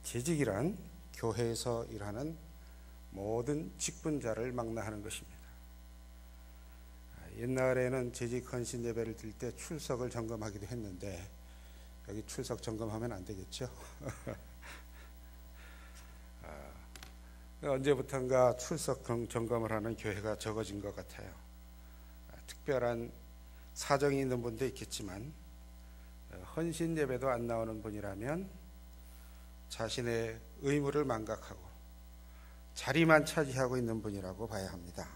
재직이란 교회에서 일하는 모든 직분자를 망라하는 것입니다. 옛날에는 재직 헌신 예배를 드릴 때 출석을 점검하기도 했는데 여기 출석 점검하면 안 되겠죠? 언제부턴가 출석 점검을 하는 교회가 적어진 것 같아요. 특별한 사정이 있는 분도 있겠지만 헌신 예배도 안 나오는 분이라면 자신의 의무를 망각하고 자리만 차지하고 있는 분이라고 봐야 합니다.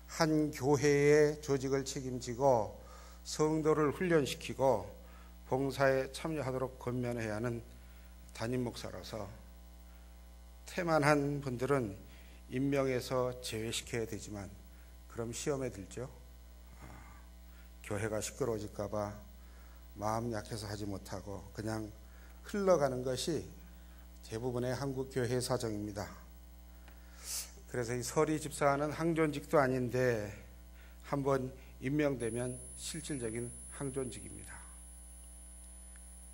한 교회의 조직을 책임지고 성도를 훈련시키고 봉사에 참여하도록 권면해야 하는 담임 목사로서 태만한 분들은 임명해서 제외시켜야 되지만 그럼 시험에 들죠. 교회가 시끄러워질까 봐 마음 약해서 하지 못하고 그냥 흘러가는 것이 대부분의 한국 교회의 사정입니다. 그래서 이 서리 집사는 항존직도 아닌데 한번 임명되면 실질적인 항존직입니다.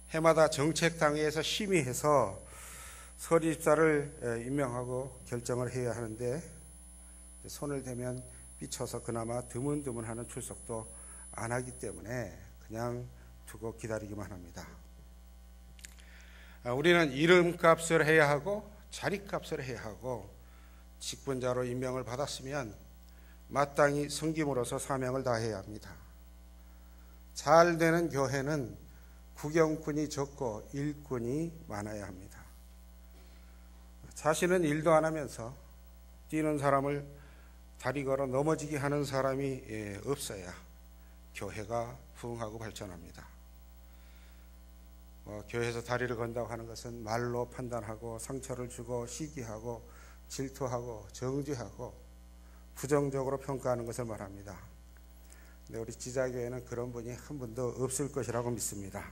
해마다 정책당회에서 심의해서 서리 집사를 임명하고 결정을 해야 하는데 손을 대면 삐쳐서 그나마 드문드문하는 출석도 안 하기 때문에 그냥 두고 기다리기만 합니다. 우리는 이름값을 해야 하고 자리값을 해야 하고 직분자로 임명을 받았으면 마땅히 섬김으로써 사명을 다해야 합니다. 잘 되는 교회는 구경꾼이 적고 일꾼이 많아야 합니다. 자신은 일도 안 하면서 뛰는 사람을 다리 걸어 넘어지게 하는 사람이 없어야 교회가 부흥하고 발전합니다. 교회에서 다리를 건다고 하는 것은 말로 판단하고 상처를 주고 시기하고 질투하고 정죄하고 부정적으로 평가하는 것을 말합니다. 근데 우리 지자교회는 그런 분이 한 분도 없을 것이라고 믿습니다.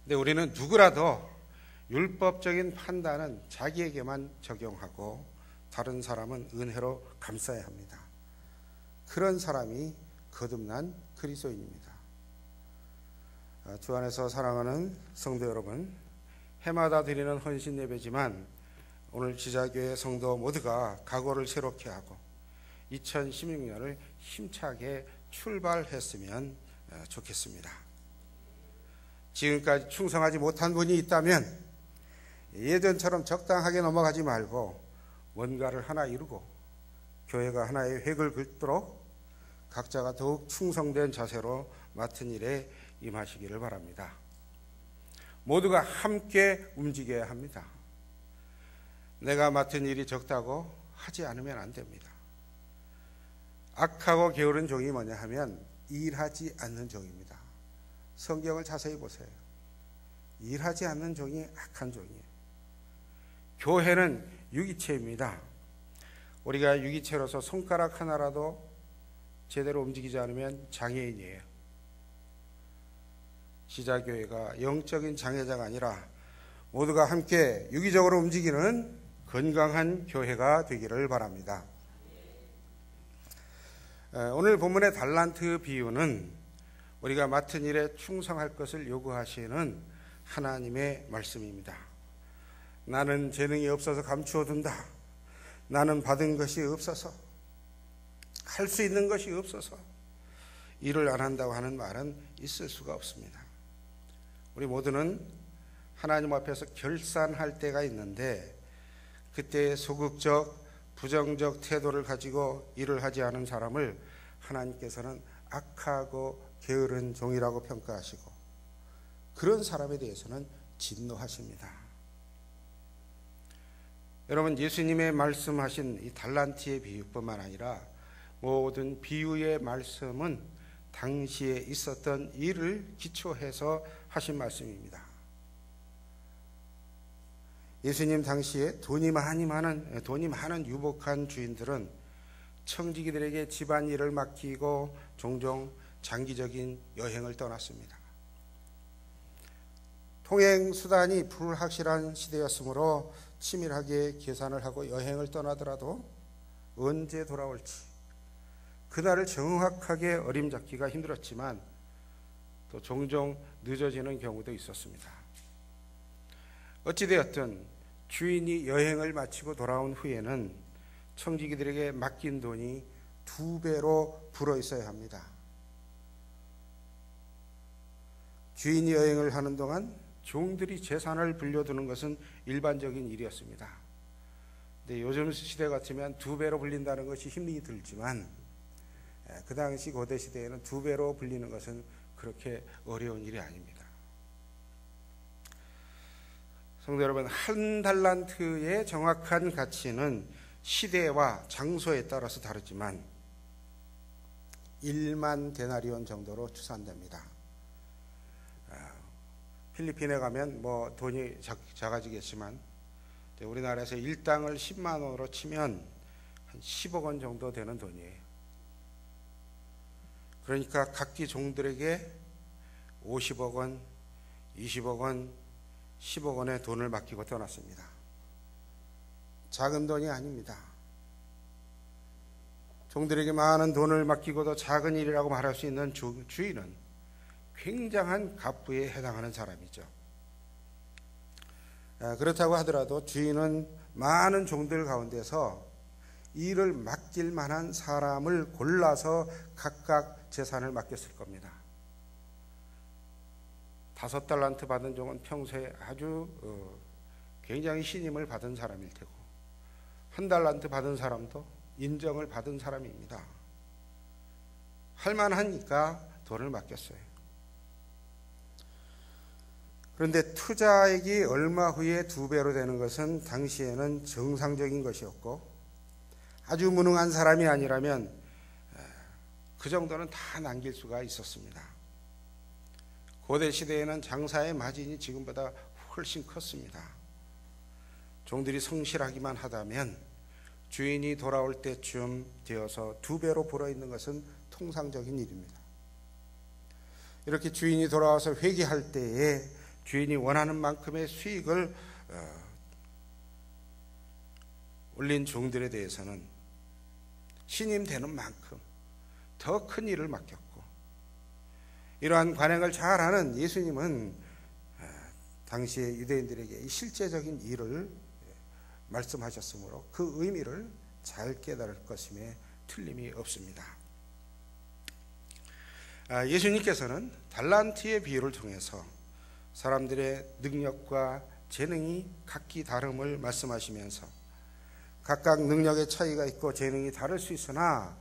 근데 우리는 누구라도 율법적인 판단은 자기에게만 적용하고 다른 사람은 은혜로 감싸야 합니다. 그런 사람이 거듭난 그리스도인입니다. 주 안에서 사랑하는 성도 여러분, 해마다 드리는 헌신 예배지만 오늘 지자교회 성도 모두가 각오를 새롭게 하고 2016년을 힘차게 출발했으면 좋겠습니다. 지금까지 충성하지 못한 분이 있다면 예전처럼 적당하게 넘어가지 말고 뭔가를 하나 이루고 교회가 하나의 획을 긋도록 각자가 더욱 충성된 자세로 맡은 일에 임하시기를 바랍니다. 모두가 함께 움직여야 합니다. 내가 맡은 일이 적다고 하지 않으면 안 됩니다. 악하고 게으른 종이 뭐냐 하면 일하지 않는 종입니다. 성경을 자세히 보세요. 일하지 않는 종이 악한 종이에요. 교회는 유기체입니다. 우리가 유기체로서 손가락 하나라도 제대로 움직이지 않으면 장애인이에요. 지자교회가 영적인 장애자가 아니라 모두가 함께 유기적으로 움직이는 건강한 교회가 되기를 바랍니다. 오늘 본문의 달란트 비유는 우리가 맡은 일에 충성할 것을 요구하시는 하나님의 말씀입니다. 나는 재능이 없어서 감추어둔다. 나는 받은 것이 없어서, 할 수 있는 것이 없어서 일을 안 한다고 하는 말은 있을 수가 없습니다. 우리 모두는 하나님 앞에서 결산할 때가 있는데 그때 소극적, 부정적 태도를 가지고 일을 하지 않은 사람을 하나님께서는 악하고 게으른 종이라고 평가하시고 그런 사람에 대해서는 진노하십니다. 여러분, 예수님의 말씀하신 이 달란트의 비유뿐만 아니라 모든 비유의 말씀은 당시에 있었던 일을 기초해서 하신 말씀입니다. 예수님 당시에 돈이 많은 유복한 주인들은 청지기들에게 집안일을 맡기고 종종 장기적인 여행을 떠났습니다. 통행수단이 불확실한 시대였으므로 치밀하게 계산을 하고 여행을 떠나더라도 언제 돌아올지 그날을 정확하게 어림잡기가 힘들었지만 또 종종 늦어지는 경우도 있었습니다. 어찌되었든 주인이 여행을 마치고 돌아온 후에는 청지기들에게 맡긴 돈이 2배로 불어 있어야 합니다. 주인이 여행을 하는 동안 종들이 재산을 불려두는 것은 일반적인 일이었습니다. 근데 요즘 시대 같으면 2배로 불린다는 것이 힘이 들지만 그 당시 고대 시대에는 2배로 불리는 것은 그렇게 어려운 일이 아닙니다. 성도 여러분, 한 달란트의 정확한 가치는 시대와 장소에 따라서 다르지만 1만 데나리온 정도로 추산됩니다. 필리핀에 가면 뭐 돈이 작아지겠지만 우리나라에서 일당을 10만 원으로 치면 한 10억 원 정도 되는 돈이에요. 그러니까 각기 종들에게 50억 원, 20억 원, 10억 원의 돈을 맡기고 떠났습니다. 작은 돈이 아닙니다. 종들에게 많은 돈을 맡기고도 작은 일이라고 말할 수 있는 주인은 굉장한 갑부에 해당하는 사람이죠. 그렇다고 하더라도 주인은 많은 종들 가운데서 일을 맡길 만한 사람을 골라서 각각 재산을 맡겼을 겁니다. 5달란트 받은 종은 평소에 아주 굉장히 신임을 받은 사람일 테고 1달란트 받은 사람도 인정을 받은 사람입니다. 할만하니까 돈을 맡겼어요. 그런데 투자액이 얼마 후에 2배로 되는 것은 당시에는 정상적인 것이었고 아주 무능한 사람이 아니라면 그 정도는 다 남길 수가 있었습니다. 고대 시대에는 장사의 마진이 지금보다 훨씬 컸습니다. 종들이 성실하기만 하다면 주인이 돌아올 때쯤 되어서 2배로 불어있는 것은 통상적인 일입니다. 이렇게 주인이 돌아와서 회개할 때에 주인이 원하는 만큼의 수익을 올린 종들에 대해서는 신임되는 만큼 더 큰 일을 맡겼고 이러한 관행을 잘하는 예수님은 당시의 유대인들에게 실제적인 일을 말씀하셨으므로 그 의미를 잘 깨달을 것임에 틀림이 없습니다. 예수님께서는 달란트의 비유를 통해서 사람들의 능력과 재능이 각기 다름을 말씀하시면서 각각 능력의 차이가 있고 재능이 다를 수 있으나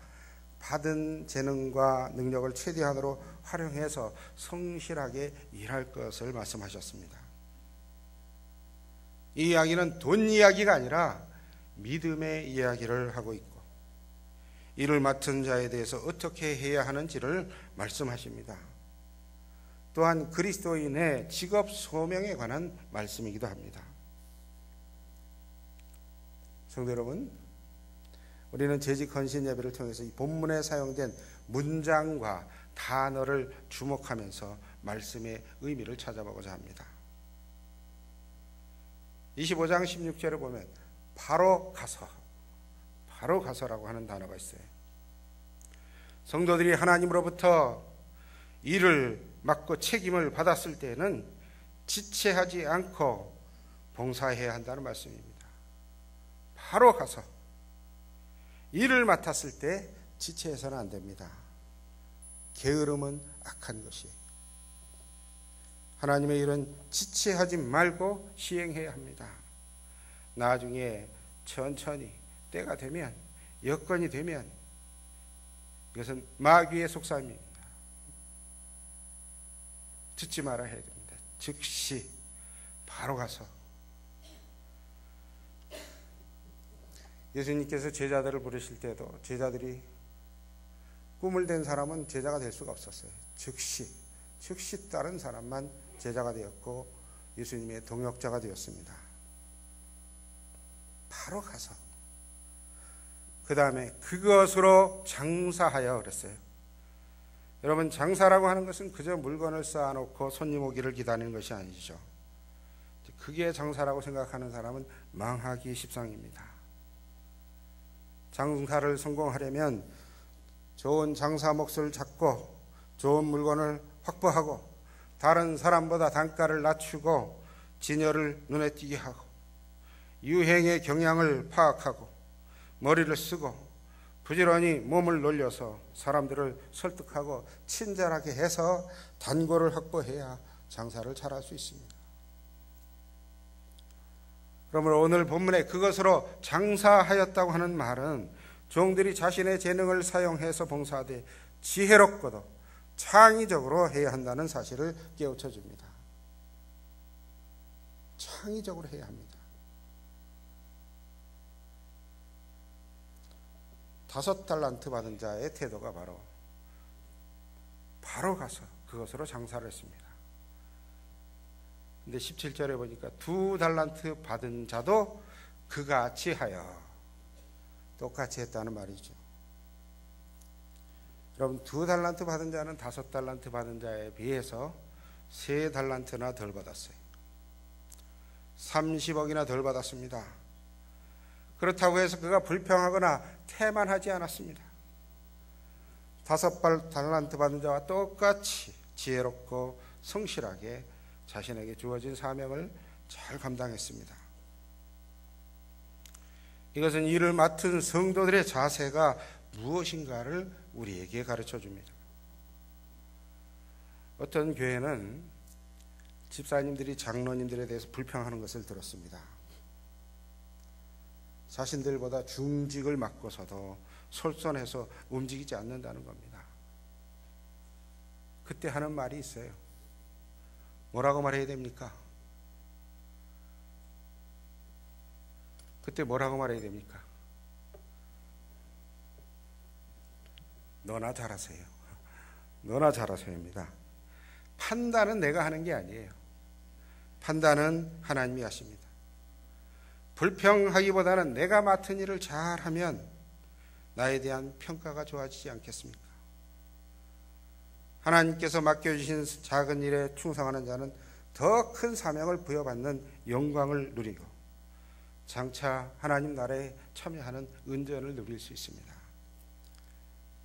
받은 재능과 능력을 최대한으로 활용해서 성실하게 일할 것을 말씀하셨습니다. 이 이야기는 돈 이야기가 아니라 믿음의 이야기를 하고 있고 일을 맡은 자에 대해서 어떻게 해야 하는지를 말씀하십니다. 또한 그리스도인의 직업 소명에 관한 말씀이기도 합니다. 성도 여러분, 우리는 재직 헌신 예배를 통해서 이 본문에 사용된 문장과 단어를 주목하면서 말씀의 의미를 찾아보고자 합니다. 25장 16절에 보면 바로 가서라고 하는 단어가 있어요. 성도들이 하나님으로부터 일을 맡고 책임을 받았을 때는 지체하지 않고 봉사해야 한다는 말씀입니다. 바로 가서 일을 맡았을 때 지체해서는 안 됩니다. 게으름은 악한 것이에요. 하나님의 일은 지체하지 말고 시행해야 합니다. 나중에 천천히 때가 되면 여건이 되면 이것은 마귀의 속삭임입니다. 듣지 말아야 해야 됩니다. 즉시 바로 가서. 예수님께서 제자들을 부르실 때도 제자들이 꿈을 댄 사람은 제자가 될 수가 없었어요. 즉시 따른 사람만 제자가 되었고 예수님의 동역자가 되었습니다. 바로 가서 그 다음에 그것으로 장사하여 그랬어요. 여러분, 장사라고 하는 것은 그저 물건을 쌓아놓고 손님 오기를 기다리는 것이 아니죠. 그게 장사라고 생각하는 사람은 망하기 십상입니다. 장사를 성공하려면 좋은 장사 몫을 잡고 좋은 물건을 확보하고 다른 사람보다 단가를 낮추고 진열을 눈에 띄게 하고 유행의 경향을 파악하고 머리를 쓰고 부지런히 몸을 놀려서 사람들을 설득하고 친절하게 해서 단골을 확보해야 장사를 잘할 수 있습니다. 그러므로 오늘 본문에 그것으로 장사하였다고 하는 말은 종들이 자신의 재능을 사용해서 봉사하되 지혜롭고도 창의적으로 해야 한다는 사실을 깨우쳐 줍니다. 창의적으로 해야 합니다. 5달란트 받은 자의 태도가 바로 가서 그것으로 장사를 했습니다. 근데 17절에 보니까 2달란트 받은 자도 그같이 하여 똑같이 했다는 말이죠. 여러분, 2달란트 받은 자는 5달란트 받은 자에 비해서 3달란트나 덜 받았어요. 30억이나 덜 받았습니다. 그렇다고 해서 그가 불평하거나 태만하지 않았습니다. 5달란트 받은 자와 똑같이 지혜롭고 성실하게 자신에게 주어진 사명을 잘 감당했습니다. 이것은 일을 맡은 성도들의 자세가 무엇인가를 우리에게 가르쳐 줍니다. 어떤 교회는 집사님들이 장로님들에 대해서 불평하는 것을 들었습니다. 자신들보다 중직을 맡고서도 솔선해서 움직이지 않는다는 겁니다. 그때 하는 말이 있어요. 뭐라고 말해야 됩니까? 그때 뭐라고 말해야 됩니까? 너나 잘하세요. 너나 잘하세요입니다. 판단은 내가 하는 게 아니에요. 판단은 하나님이 하십니다. 불평하기보다는 내가 맡은 일을 잘하면 나에 대한 평가가 좋아지지 않겠습니까? 하나님께서 맡겨주신 작은 일에 충성하는 자는 더 큰 사명을 부여받는 영광을 누리고 장차 하나님 나라에 참여하는 은전을 누릴 수 있습니다.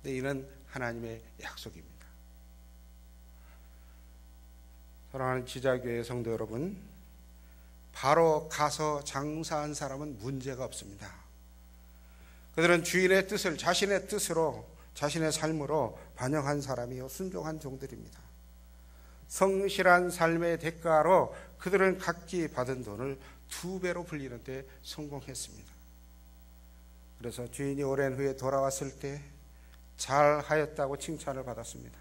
근데 이는 하나님의 약속입니다. 사랑하는 지자교회 성도 여러분, 바로 가서 장사한 사람은 문제가 없습니다. 그들은 주인의 뜻을 자신의 뜻으로, 자신의 삶으로 반영한 사람이요 순종한 종들입니다. 성실한 삶의 대가로 그들은 각기 받은 돈을 2배로 불리는 데 성공했습니다. 그래서 주인이 오랜 후에 돌아왔을 때 잘하였다고 칭찬을 받았습니다.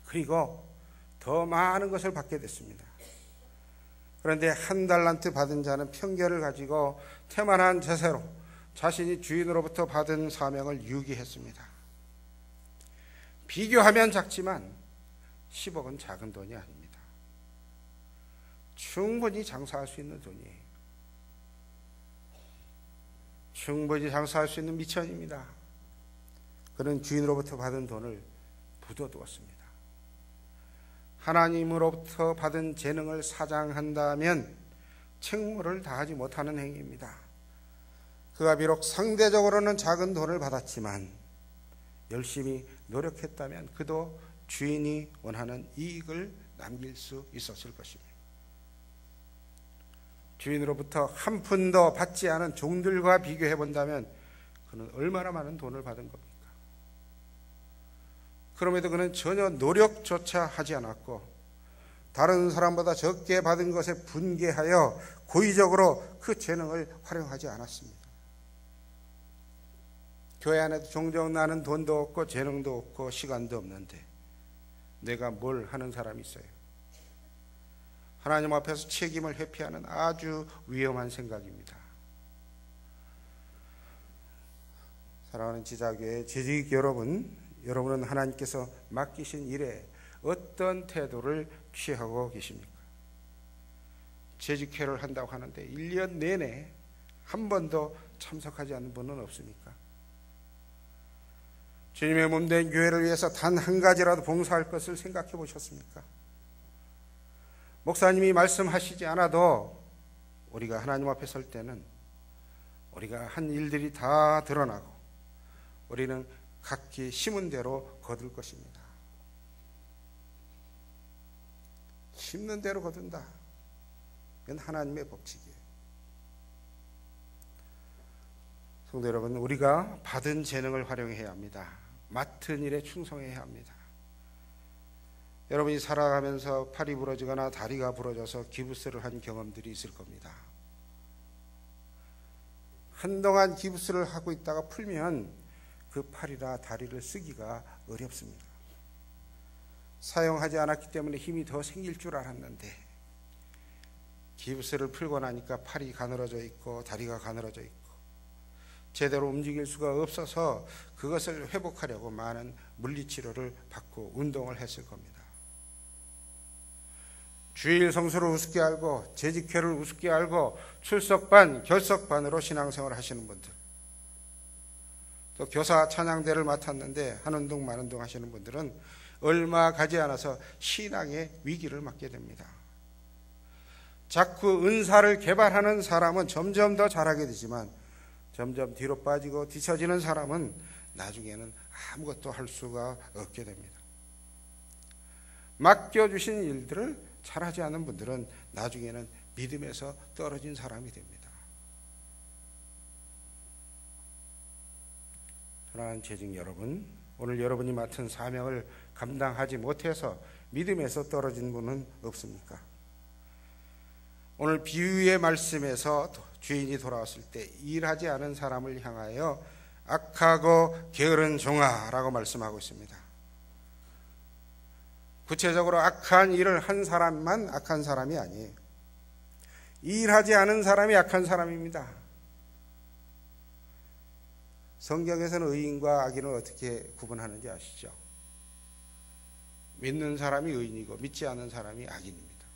그리고 더 많은 것을 받게 됐습니다. 그런데 1달란트 받은 자는 편견을 가지고 태만한 자세로 자신이 주인으로부터 받은 사명을 유기했습니다. 비교하면 작지만 10억은 작은 돈이 아닙니다. 충분히 장사할 수 있는 돈이에요. 충분히 장사할 수 있는 미천입니다. 그는 주인으로부터 받은 돈을 묻어두었습니다. 하나님으로부터 받은 재능을 사장한다면 책무를 다하지 못하는 행위입니다. 그가 비록 상대적으로는 작은 돈을 받았지만 열심히 노력했다면 그도 주인이 원하는 이익을 남길 수 있었을 것입니다. 주인으로부터 한 푼도 받지 않은 종들과 비교해 본다면 그는 얼마나 많은 돈을 받은 겁니까? 그럼에도 그는 전혀 노력조차 하지 않았고 다른 사람보다 적게 받은 것에 분개하여 고의적으로 그 재능을 활용하지 않았습니다. 교회 안에도 종종 나는 돈도 없고 재능도 없고 시간도 없는데 내가 뭘 하는 사람이 있어요? 하나님 앞에서 책임을 회피하는 아주 위험한 생각입니다. 사랑하는 지자교회 재직 여러분, 여러분은 하나님께서 맡기신 일에 어떤 태도를 취하고 계십니까? 재직회를 한다고 하는데 1년 내내 한 번도 참석하지 않는 분은 없습니까? 주님의 몸된 교회를 위해서 단 한 가지라도 봉사할 것을 생각해 보셨습니까? 목사님이 말씀하시지 않아도 우리가 하나님 앞에 설 때는 우리가 한 일들이 다 드러나고 우리는 각기 심은 대로 거둘 것입니다. 심는 대로 거둔다. 이건 하나님의 법칙이에요. 성도 여러분, 우리가 받은 재능을 활용해야 합니다. 맡은 일에 충성해야 합니다. 여러분이 살아가면서 팔이 부러지거나 다리가 부러져서 기부스를 한 경험들이 있을 겁니다. 한동안 기부스를 하고 있다가 풀면 그 팔이나 다리를 쓰기가 어렵습니다. 사용하지 않았기 때문에 힘이 더 생길 줄 알았는데 기부스를 풀고 나니까 팔이 가늘어져 있고 다리가 가늘어져 있고 제대로 움직일 수가 없어서 그것을 회복하려고 많은 물리치료를 받고 운동을 했을 겁니다. 주일 성수를 우습게 알고 재직회를 우습게 알고 출석반, 결석반으로 신앙생활을 하시는 분들, 또 교사 찬양대를 맡았는데 한운동 만운동 하시는 분들은 얼마 가지 않아서 신앙의 위기를 맞게 됩니다. 자꾸 은사를 개발하는 사람은 점점 더 잘하게 되지만 점점 뒤로 빠지고 뒤처지는 사람은 나중에는 아무것도 할 수가 없게 됩니다. 맡겨주신 일들을 잘하지 않은 분들은 나중에는 믿음에서 떨어진 사람이 됩니다. 사랑하는 재직 여러분, 오늘 여러분이 맡은 사명을 감당하지 못해서 믿음에서 떨어진 분은 없습니까? 오늘 비유의 말씀에서 주인이 돌아왔을 때 일하지 않은 사람을 향하여 악하고 게으른 종아라고 말씀하고 있습니다. 구체적으로 악한 일을 한 사람만 악한 사람이 아니에요. 일하지 않은 사람이 악한 사람입니다. 성경에서는 의인과 악인을 어떻게 구분하는지 아시죠? 믿는 사람이 의인이고 믿지 않는 사람이 악인입니다.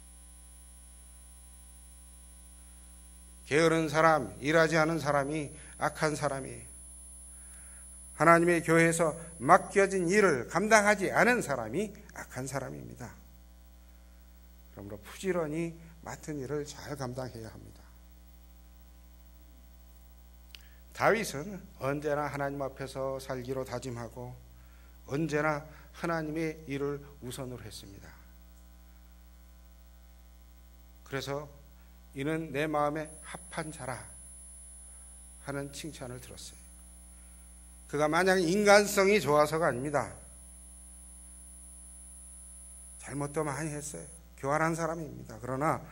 게으른 사람, 일하지 않은 사람이 악한 사람이에요. 하나님의 교회에서 맡겨진 일을 감당하지 않은 사람이 악한 사람입니다. 그러므로 부지런히 맡은 일을 잘 감당해야 합니다. 다윗은 언제나 하나님 앞에서 살기로 다짐하고 언제나 하나님의 일을 우선으로 했습니다. 그래서 이는 내 마음에 합한 자라 하는 칭찬을 들었어요. 그가 마냥 인간성이 좋아서가 아닙니다. 잘못도 많이 했어요. 교활한 사람입니다. 그러나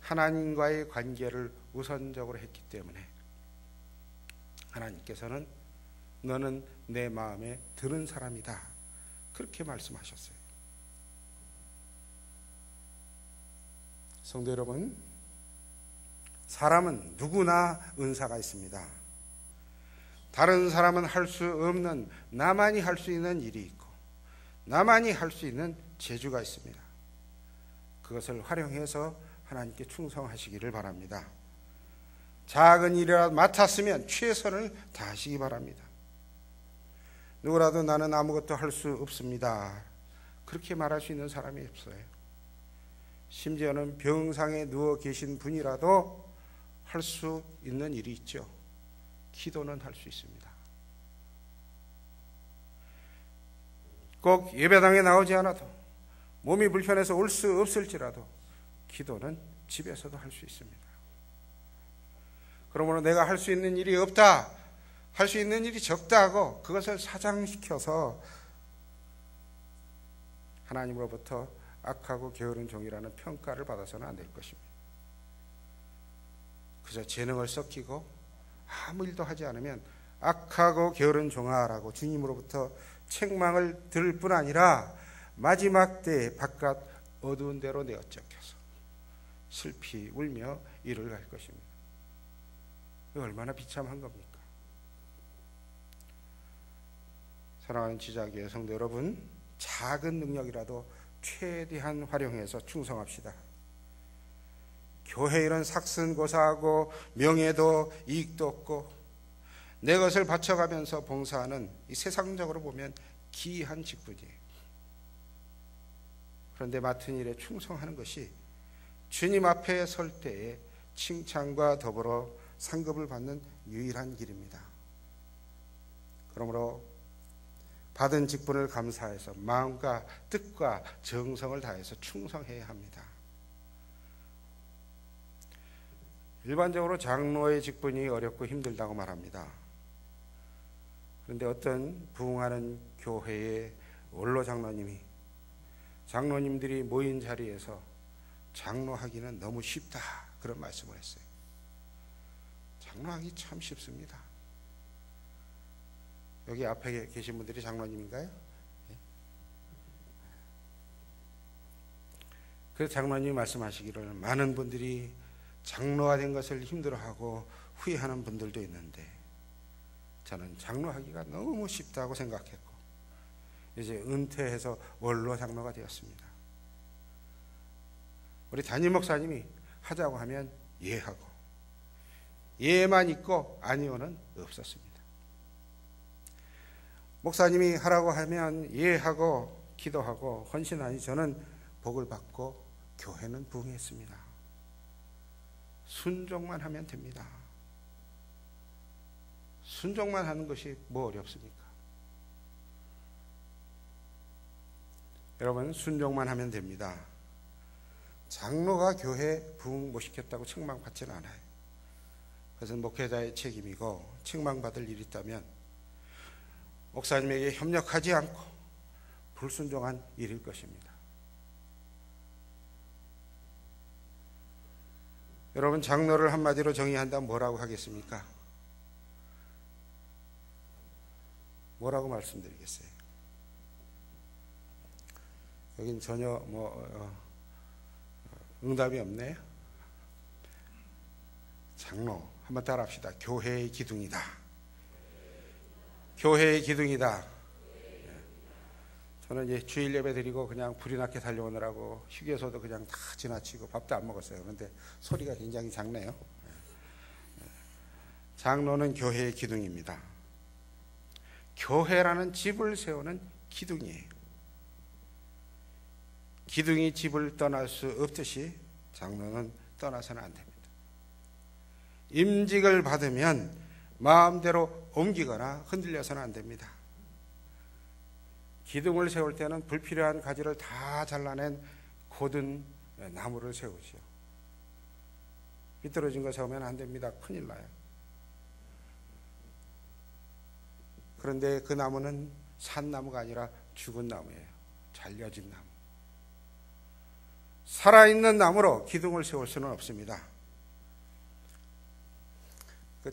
하나님과의 관계를 우선적으로 했기 때문에 하나님께서는 너는 내 마음에 드는 사람이다, 그렇게 말씀하셨어요. 성도 여러분, 사람은 누구나 은사가 있습니다. 다른 사람은 할 수 없는, 나만이 할 수 있는 일이 있고 나만이 할 수 있는 재주가 있습니다. 그것을 활용해서 하나님께 충성하시기를 바랍니다. 작은 일이라도 맡았으면 최선을 다하시기 바랍니다. 누구라도 나는 아무것도 할 수 없습니다, 그렇게 말할 수 있는 사람이 없어요. 심지어는 병상에 누워 계신 분이라도 할 수 있는 일이 있죠. 기도는 할 수 있습니다. 꼭 예배당에 나오지 않아도, 몸이 불편해서 올 수 없을지라도 기도는 집에서도 할 수 있습니다. 그러므로 내가 할 수 있는 일이 없다, 할 수 있는 일이 적다 하고 그것을 사장시켜서 하나님으로부터 악하고 게으른 종이라는 평가를 받아서는 안 될 것입니다. 그저 재능을 썩히고 아무 일도 하지 않으면 악하고 게으른 종아라고 주님으로부터 책망을 들을 뿐 아니라 마지막 때에 바깥 어두운 데로 내어쫓겨서 슬피 울며 이를 갈 것입니다. 이거 얼마나 비참한 겁니까? 사랑하는 지자교회 성도 여러분, 작은 능력이라도 최대한 활용해서 충성합시다. 교회 일은 삭선고사하고 명예도 이익도 없고 내 것을 바쳐가면서 봉사하는 이 세상적으로 보면 기이한 직분이에요. 그런데 맡은 일에 충성하는 것이 주님 앞에 설 때에 칭찬과 더불어 상급을 받는 유일한 길입니다. 그러므로 받은 직분을 감사해서 마음과 뜻과 정성을 다해서 충성해야 합니다. 일반적으로 장로의 직분이 어렵고 힘들다고 말합니다. 그런데 어떤 부흥하는 교회의 원로 장로님이 장로님들이 모인 자리에서 장로하기는 너무 쉽다, 그런 말씀을 했어요. 장로하기 참 쉽습니다. 여기 앞에 계신 분들이 장로님인가요? 그래서 장로님이 말씀하시기를 많은 분들이 장로가 된 것을 힘들어하고 후회하는 분들도 있는데 저는 장로하기가 너무 쉽다고 생각했고 이제 은퇴해서 원로 장로가 되었습니다. 우리 담임 목사님이 하자고 하면 예하고 예만 있고 아니오는 없었습니다. 목사님이 하라고 하면 예하고 기도하고 헌신하니 저는 복을 받고 교회는 부흥했습니다. 순종만 하면 됩니다. 순종만 하는 것이 뭐 어렵습니까? 여러분, 순종만 하면 됩니다. 장로가 교회 부흥 못 시켰다고 책망받지는 않아요. 그것은 목회자의 책임이고 책망받을 일이 있다면 목사님에게 협력하지 않고 불순종한 일일 것입니다. 여러분, 장로를 한마디로 정의한다면 뭐라고 하겠습니까? 뭐라고 말씀드리겠어요? 여긴 전혀 응답이 없네요. 장로 한번 따라합시다. 교회의 기둥이다. 교회의 기둥이다. 저는 이제 주일 예배 드리고 그냥 불이 나게 달려오느라고 휴게소도 그냥 다 지나치고 밥도 안 먹었어요. 그런데 소리가 굉장히 작네요. 장로는 교회의 기둥입니다. 교회라는 집을 세우는 기둥이에요. 기둥이 집을 떠날 수 없듯이 장로는 떠나서는 안 됩니다. 임직을 받으면 마음대로 옮기거나 흔들려서는 안 됩니다. 기둥을 세울 때는 불필요한 가지를 다 잘라낸 고든 나무를 세우죠. 삐뚤어진 거 세우면 안 됩니다. 큰일 나요. 그런데 그 나무는 산나무가 아니라 죽은 나무예요. 잘려진 나무. 살아있는 나무로 기둥을 세울 수는 없습니다.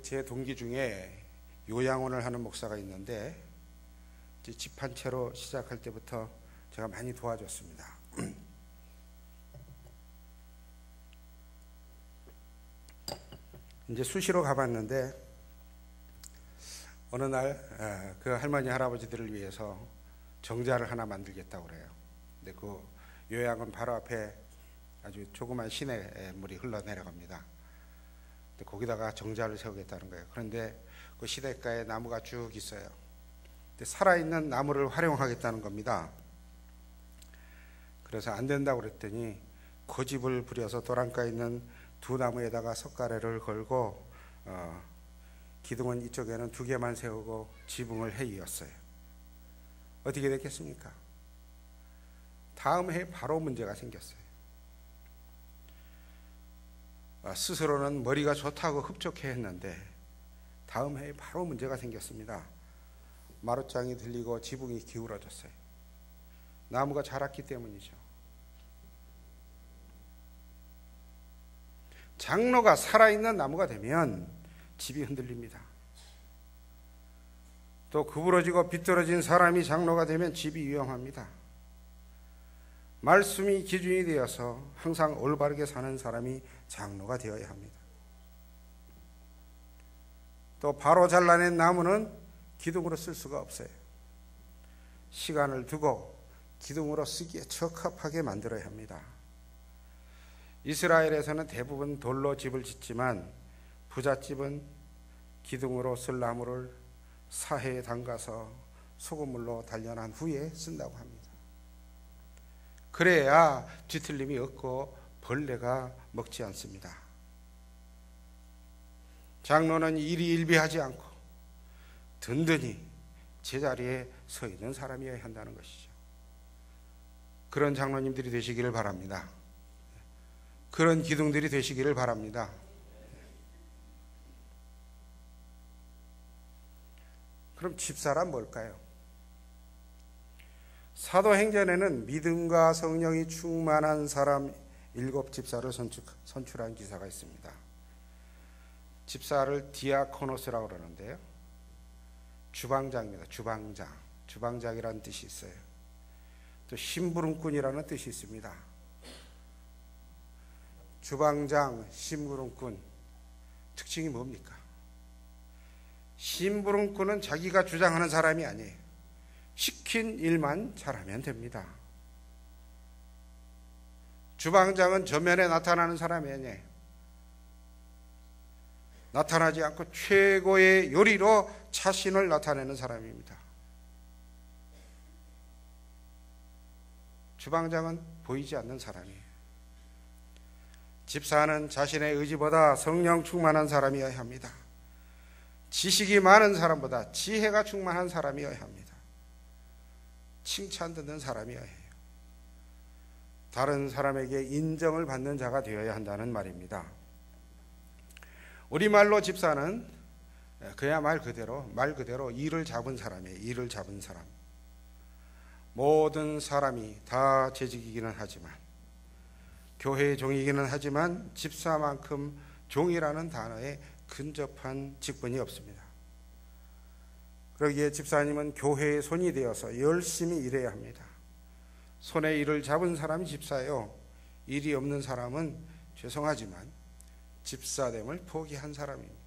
제 동기 중에 요양원을 하는 목사가 있는데 집 한 채로 시작할 때부터 제가 많이 도와줬습니다. 이제 수시로 가봤는데 어느 날 그 할머니 할아버지들을 위해서 정자를 하나 만들겠다고 그래요. 근데 그 요양원 바로 앞에 아주 조그만 시냇물이 흘러내려갑니다. 근데 거기다가 정자를 세우겠다는 거예요. 그런데 그 시냇가에 나무가 쭉 있어요. 살아있는 나무를 활용하겠다는 겁니다. 그래서 안 된다고 그랬더니 고집을 부려서 도랑가에 있는 두 나무에다가 석가래를 걸고 기둥은 이쪽에는 두 개만 세우고 지붕을 해이었어요. 어떻게 됐겠습니까? 다음 해에 바로 문제가 생겼어요. 스스로는 머리가 좋다고 흡족해 했는데 다음 해에 바로 문제가 생겼습니다. 마룻장이 들리고 지붕이 기울어졌어요. 나무가 자랐기 때문이죠. 장로가 살아있는 나무가 되면 집이 흔들립니다. 또 구부러지고 비뚤어진 사람이 장로가 되면 집이 위험합니다. 말씀이 기준이 되어서 항상 올바르게 사는 사람이 장로가 되어야 합니다. 또 바로 잘라낸 나무는 기둥으로 쓸 수가 없어요. 시간을 두고 기둥으로 쓰기에 적합하게 만들어야 합니다. 이스라엘에서는 대부분 돌로 집을 짓지만 부잣집은 기둥으로 쓸 나무를 사해에 담가서 소금물로 단련한 후에 쓴다고 합니다. 그래야 뒤틀림이 없고 벌레가 먹지 않습니다. 장로는 일희일비하지 않고 든든히 제자리에 서 있는 사람이어야 한다는 것이죠. 그런 장로님들이 되시기를 바랍니다. 그런 기둥들이 되시기를 바랍니다. 그럼 집사란 뭘까요? 사도행전에는 믿음과 성령이 충만한 사람 7 집사를 선출한 기사가 있습니다. 집사를 디아코노스라고 그러는데요. 주방장입니다. 주방장이라는 뜻이 있어요. 또 심부름꾼이라는 뜻이 있습니다. 주방장, 심부름꾼 특징이 뭡니까? 심부름꾼은 자기가 주장하는 사람이 아니에요. 시킨 일만 잘하면 됩니다. 주방장은 전면에 나타나는 사람이 아니에요. 나타나지 않고 최고의 요리로 자신을 나타내는 사람입니다. 주방장은 보이지 않는 사람이에요. 집사는 자신의 의지보다 성령 충만한 사람이어야 합니다. 지식이 많은 사람보다 지혜가 충만한 사람이어야 합니다. 칭찬 듣는 사람이어야 해요. 다른 사람에게 인정을 받는 자가 되어야 한다는 말입니다. 우리말로 집사는 그야 말 그대로 일을 잡은 사람이에요. 일을 잡은 사람. 모든 사람이 다 재직이기는 하지만, 교회의 종이기는 하지만 집사만큼 종이라는 단어에 근접한 직분이 없습니다. 그러기에 집사님은 교회의 손이 되어서 열심히 일해야 합니다. 손에 일을 잡은 사람이 집사요. 일이 없는 사람은 죄송하지만 집사됨을 포기한 사람입니다.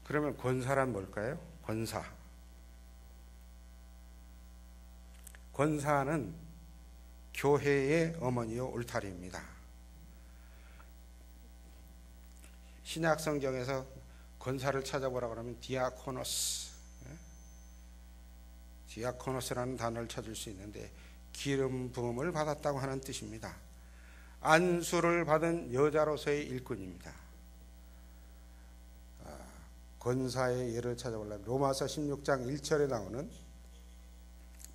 그러면 권사란 뭘까요? 권사는 교회의 어머니요 울타리입니다. 신약 성경에서 권사를 찾아보라 그러면 디아코노스라는 단어를 찾을 수 있는데 기름 부음을 받았다고 하는 뜻입니다. 안수를 받은 여자로서의 일꾼입니다. 권사의 예를 찾아보려면 로마서 16장 1절에 나오는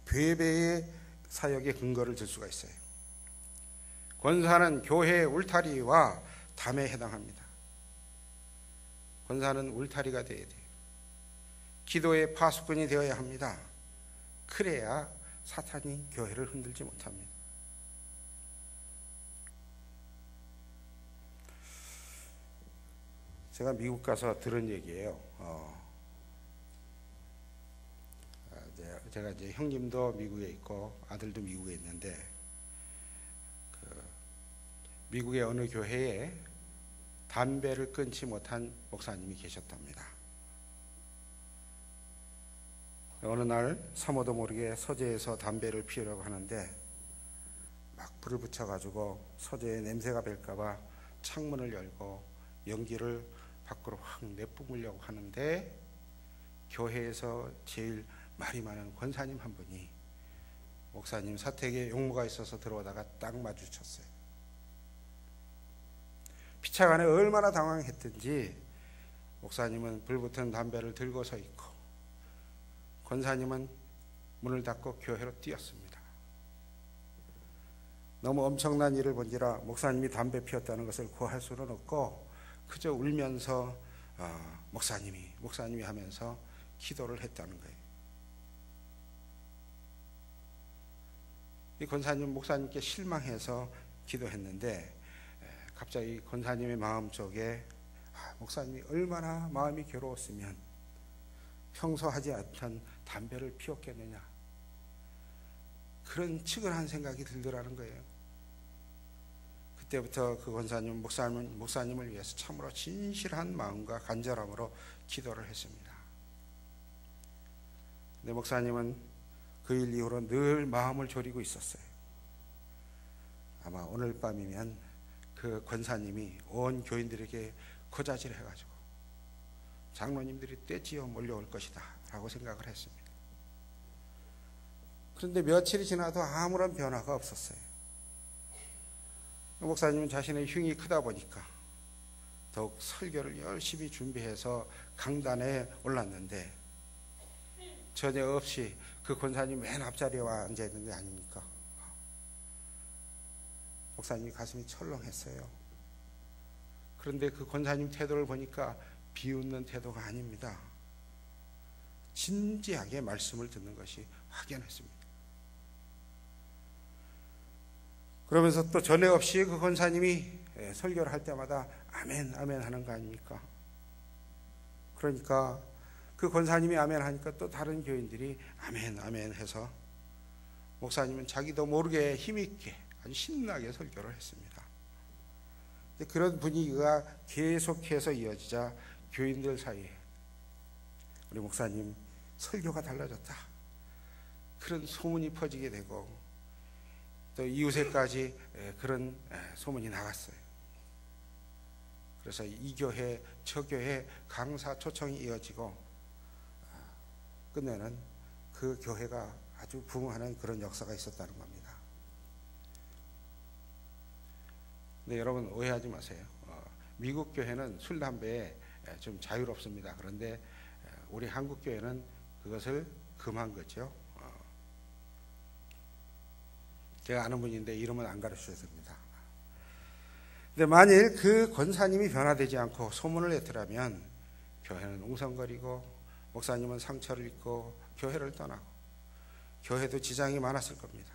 베베의 사역의 근거를 들 수가 있어요. 권사는 교회의 울타리와 담에 해당합니다. 권사는 울타리가 되어야 돼요. 기도의 파수꾼이 되어야 합니다. 그래야 사탄이 교회를 흔들지 못합니다. 제가 미국 가서 들은 얘기예요. 제가 이제 형님도 미국에 있고 아들도 미국에 있는데 미국의 어느 교회에 담배를 끊지 못한 목사님이 계셨답니다. 어느 날 사모도 모르게 서재에서 담배를 피우려고 하는데 막 불을 붙여가지고 서재에 냄새가 뵐까봐 창문을 열고 연기를 밖으로 확 내뿜으려고 하는데 교회에서 제일 말이 많은 권사님 한 분이 목사님 사택에 용무가 있어서 들어오다가 딱 마주쳤어요. 피차간에 얼마나 당황했든지 목사님은 불붙은 담배를 들고 서 있고 권사님은 문을 닫고 교회로 뛰었습니다. 너무 엄청난 일을 본지라 목사님이 담배 피웠다는 것을 고할 수는 없고 그저 울면서 목사님이 하면서 기도를 했다는 거예요. 이 권사님 목사님께 실망해서 기도했는데 갑자기 권사님의 마음속에 목사님이 얼마나 마음이 괴로웠으면 평소 하지 않던 담배를 피웠겠느냐, 그런 측은한 생각이 들더라는 거예요. 그때부터 그 권사님 목사님을 위해서 참으로 진실한 마음과 간절함으로 기도를 했습니다. 근데 목사님은 그 일 이후로 늘 마음을 졸이고 있었어요. 아마 오늘 밤이면 그 권사님이 온 교인들에게 거자질 해가지고 장로님들이 떼지어 몰려올 것이다 라고 생각을 했습니다. 그런데 며칠이 지나도 아무런 변화가 없었어요. 목사님은 자신의 흉이 크다 보니까 더욱 설교를 열심히 준비해서 강단에 올랐는데 전혀 없이 그 권사님 맨 앞자리에 와 앉아 있는 게 아닙니까? 목사님이 가슴이 철렁했어요. 그런데 그 권사님 태도를 보니까 비웃는 태도가 아닙니다. 진지하게 말씀을 듣는 것이 확연했습니다. 그러면서 또 전에 없이 그 권사님이 설교를 할 때마다 아멘 아멘 하는 거 아닙니까? 그러니까 그 권사님이 아멘 하니까 또 다른 교인들이 아멘 아멘 해서 목사님은 자기도 모르게 힘있게 아주 신나게 설교를 했습니다. 그런 분위기가 계속해서 이어지자 교인들 사이에 우리 목사님 설교가 달라졌다, 그런 소문이 퍼지게 되고 또 이웃에까지 그런 소문이 나갔어요. 그래서 이 교회 저 교회 강사 초청이 이어지고 끝내는 그 교회가 아주 부흥하는 그런 역사가 있었다는 겁니다. 근데 여러분 오해하지 마세요. 미국 교회는 술 담배에 좀 자유롭습니다. 그런데 우리 한국 교회는 그것을 금한 거죠. 제가 아는 분인데 이름은 안 가르쳐야 됩니다. 근데 만일 그 권사님이 변화되지 않고 소문을 냈더라면 교회는 웅성거리고 목사님은 상처를 입고 교회를 떠나고 교회도 지장이 많았을 겁니다.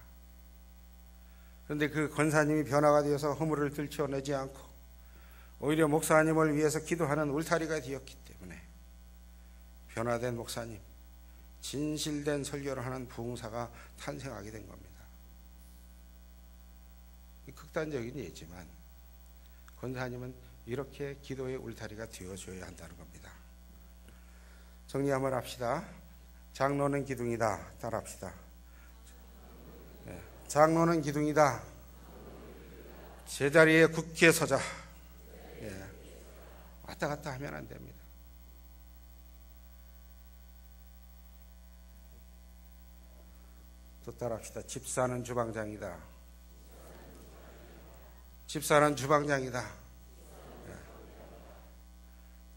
그런데 그 권사님이 변화가 되어서 허물을 들춰내지 않고 오히려 목사님을 위해서 기도하는 울타리가 되었기 때문에 변화된 목사님, 진실된 설교를 하는 부흥사가 탄생하게 된 겁니다. 극단적인 예지만 권사님은 이렇게 기도의 울타리가 되어줘야 한다는 겁니다. 정리 한번 합시다. 장로는 기둥이다. 따라합시다. 장로는 기둥이다. 제자리에 굳게 서자. 왔다 갔다 하면 안 됩니다. 또 따라합시다. 집사는 주방장이다. 집사는 주방장이다.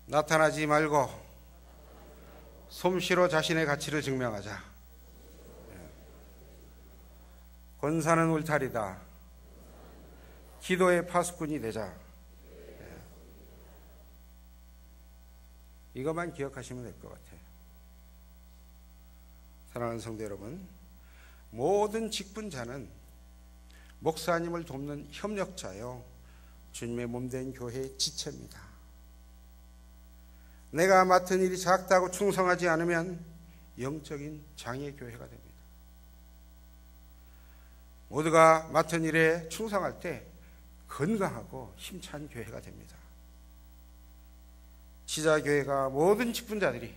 나타나지 말고 솜씨로 자신의 가치를 증명하자. 권사는 울타리다. 기도의 파수꾼이 되자. 이것만 기억하시면 될 것 같아요. 사랑하는 성도 여러분, 모든 직분자는 목사님을 돕는 협력자요, 주님의 몸된 교회의 지체입니다. 내가 맡은 일이 작다고 충성하지 않으면 영적인 장애 교회가 됩니다. 모두가 맡은 일에 충성할 때 건강하고 힘찬 교회가 됩니다. 지자교회가 모든 직분자들이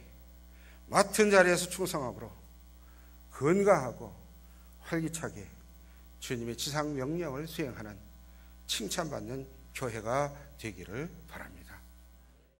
맡은 자리에서 충성함으로 건강하고 활기차게 주님의 지상 명령을 수행하는 칭찬받는 교회가 되기를 바랍니다.